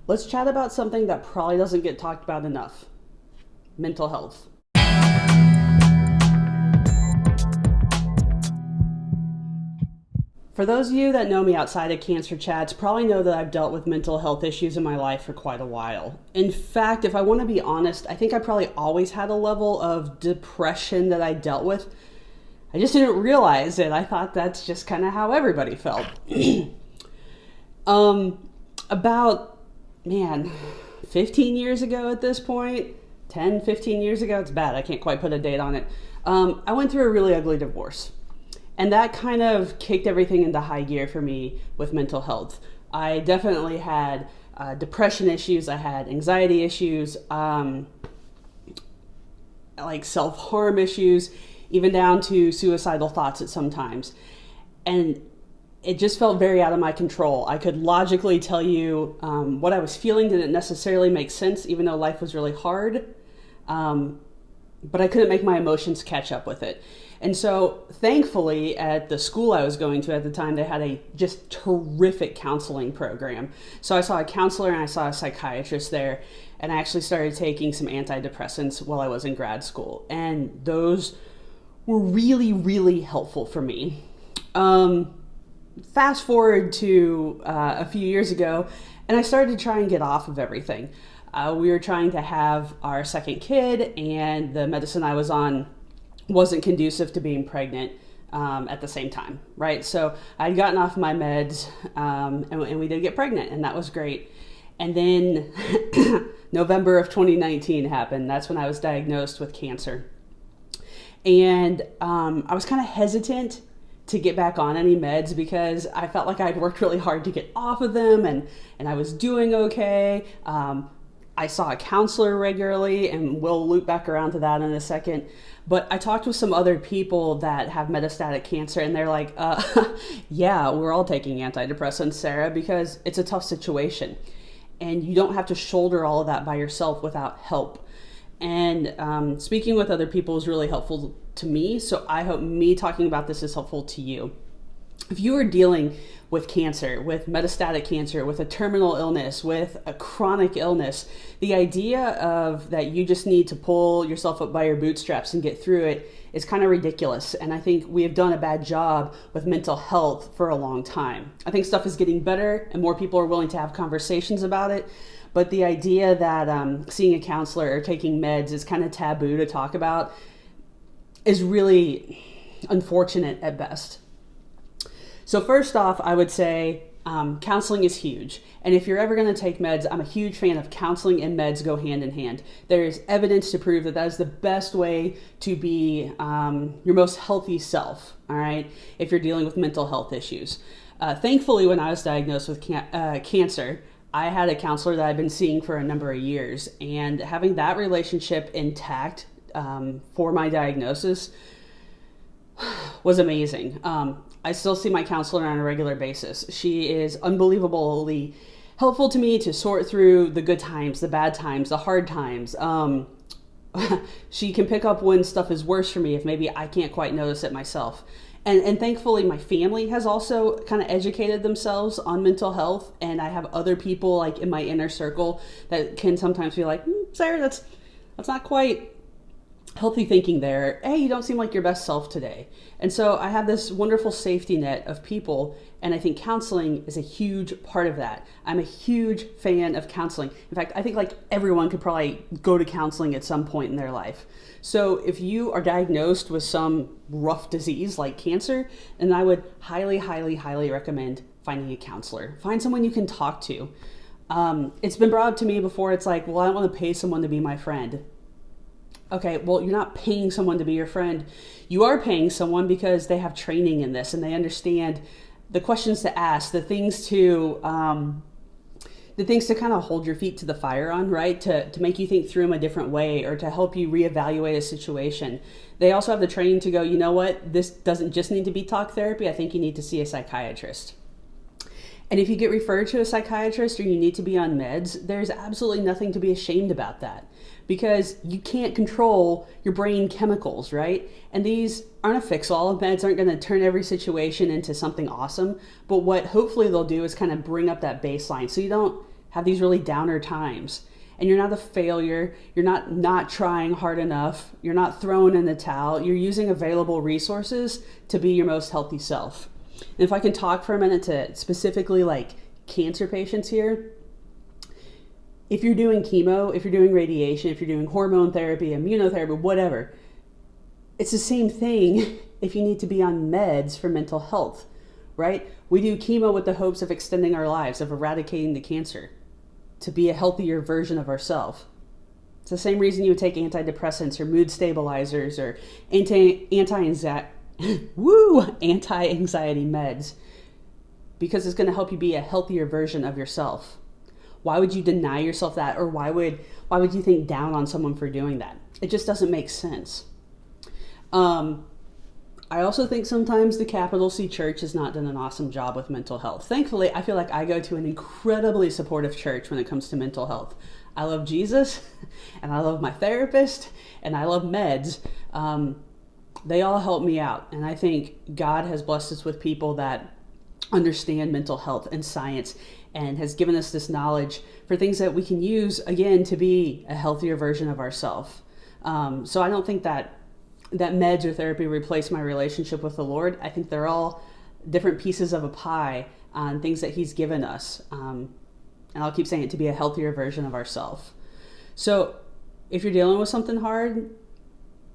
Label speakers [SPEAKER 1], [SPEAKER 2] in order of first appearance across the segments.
[SPEAKER 1] let's chat about something that probably doesn't get talked about enough: mental health. For those of you that know me outside of Cancer Chats, probably know that I've dealt with mental health issues in my life for quite a while. In fact, if I want to be honest, I think I probably always had a level of depression that I dealt with. I just didn't realize it. I thought that's just kind of how everybody felt. About, man, 15 years ago at this point, 10, 15 years ago, it's bad. I can't quite put a date on it. I went through a really ugly divorce. And that kind of kicked everything into high gear for me with mental health. I definitely had depression issues. I had anxiety issues, like self-harm issues, even down to suicidal thoughts at some times. And it just felt very out of my control. I could logically tell you what I was feeling didn't necessarily make sense, even though life was really hard. But I couldn't make my emotions catch up with it. And so thankfully at the school I was going to at the time, they had a just terrific counseling program. So I saw a counselor and I saw a psychiatrist there, and I actually started taking some antidepressants while I was in grad school. And those were really, really helpful for me. Fast forward to a few years ago, and I started to try and get off of everything. We were trying to have our second kid, and the medicine I was on wasn't conducive to being pregnant at the same time, right? So I'd gotten off my meds, and we did get pregnant, and that was great. And then November of 2019 happened. That's when I was diagnosed with cancer. And I was kind of hesitant to get back on any meds because I felt like I'd worked really hard to get off of them, and I was doing okay. I saw a counselor regularly, and we'll loop back around to that in a second. But I talked with some other people that have metastatic cancer, and they're like, yeah, we're all taking antidepressants, Sarah, because it's a tough situation. And you don't have to shoulder all of that by yourself without help. And speaking with other people is really helpful to me. So I hope me talking about this is helpful to you. If you are dealing with cancer, with metastatic cancer, with a terminal illness, with a chronic illness, the idea of that you just need to pull yourself up by your bootstraps and get through it is kind of ridiculous. And I think we have done a bad job with mental health for a long time. I think stuff is getting better and more people are willing to have conversations about it. But the idea that seeing a counselor or taking meds is kind of taboo to talk about is really unfortunate at best. So first off, I would say counseling is huge. And if you're ever going to take meds, I'm a huge fan of counseling and meds go hand in hand. There is evidence to prove that that is the best way to be your most healthy self, all right, if you're dealing with mental health issues. Thankfully, when I was diagnosed with cancer, I had a counselor that I've been seeing for a number of years. And having that relationship intact for my diagnosis was amazing. I still see my counselor on a regular basis. She is unbelievably helpful to me to sort through the good times, the bad times, the hard times. She can pick up when stuff is worse for me if maybe I can't quite notice it myself. And thankfully, my family has also kind of educated themselves on mental health, and I have other people like in my inner circle that can sometimes be like, Sarah, that's not quite healthy thinking there. Hey, you don't seem like your best self today. And so I have this wonderful safety net of people, and I think counseling is a huge part of that. I'm a huge fan of counseling. In fact, I think like everyone could probably go to counseling at some point in their life. So if you are diagnosed with some rough disease like cancer, then I would highly, highly, highly recommend finding a counselor. Find someone you can talk to. It's been brought up to me before. It's like, well, I don't want to pay someone to be my friend. Okay, well, you're not paying someone to be your friend. You are paying someone because they have training in this and they understand the questions to ask, the things to kind of hold your feet to the fire on, right? To make you think through them a different way or to help you reevaluate a situation. They also have the training to go, you know what, this doesn't just need to be talk therapy. I think you need to see a psychiatrist. And if you get referred to a psychiatrist or you need to be on meds, there's absolutely nothing to be ashamed about that. Because you can't control your brain chemicals, right? And these aren't a fix-all. Meds aren't going to turn every situation into something awesome. But what hopefully they'll do is kind of bring up that baseline so you don't have these really downer times. And you're not a failure. You're not trying hard enough. You're not throwing in the towel. You're using available resources to be your most healthy self. And if I can talk for a minute to specifically like cancer patients here, if you're doing chemo, if you're doing radiation, if you're doing hormone therapy, immunotherapy, whatever, it's the same thing if you need to be on meds for mental health, right? We do chemo with the hopes of extending our lives, of eradicating the cancer, to be a healthier version of ourselves. It's the same reason you would take antidepressants or mood stabilizers or anti-anxiety meds, because it's going to help you be a healthier version of yourself. Why would you deny yourself that? Or why would you think down on someone for doing that? It just doesn't make sense. I also think sometimes the capital C Church has not done an awesome job with mental health. Thankfully, I feel like I go to an incredibly supportive church when it comes to mental health. I love Jesus, and I love my therapist, and I love meds. They all help me out, and I think God has blessed us with people that understand mental health and science, and has given us this knowledge for things that we can use, again, to be a healthier version of ourselves. So I don't think that meds or therapy replace my relationship with the Lord. I think they're all different pieces of a pie on things that He's given us. And I'll keep saying it, to be a healthier version of ourselves. So if you're dealing with something hard,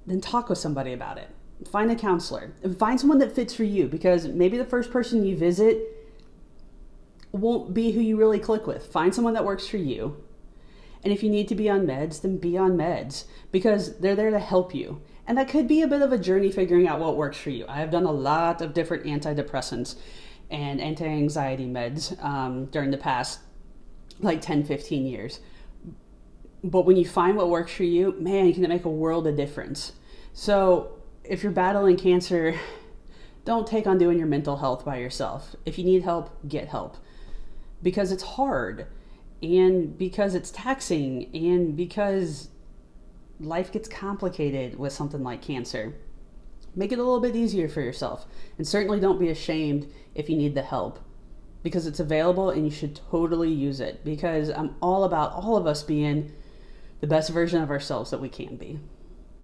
[SPEAKER 1] then talk with somebody about it. Find a counselor. Find someone that fits for you, because maybe the first person you visit won't be who you really click with. Find someone that works for you. And if you need to be on meds, then be on meds, because they're there to help you. And that could be a bit of a journey figuring out what works for you. I have done a lot of different antidepressants and anti-anxiety meds during the past like 10, 15 years. But when you find what works for you, man, can it make a world of difference. So if you're battling cancer, don't take on doing your mental health by yourself. If you need help, get help. Because it's hard, and because it's taxing, and because life gets complicated with something like cancer. Make it a little bit easier for yourself. And certainly don't be ashamed if you need the help, because it's available and you should totally use it, because I'm all about all of us being the best version of ourselves that we can be.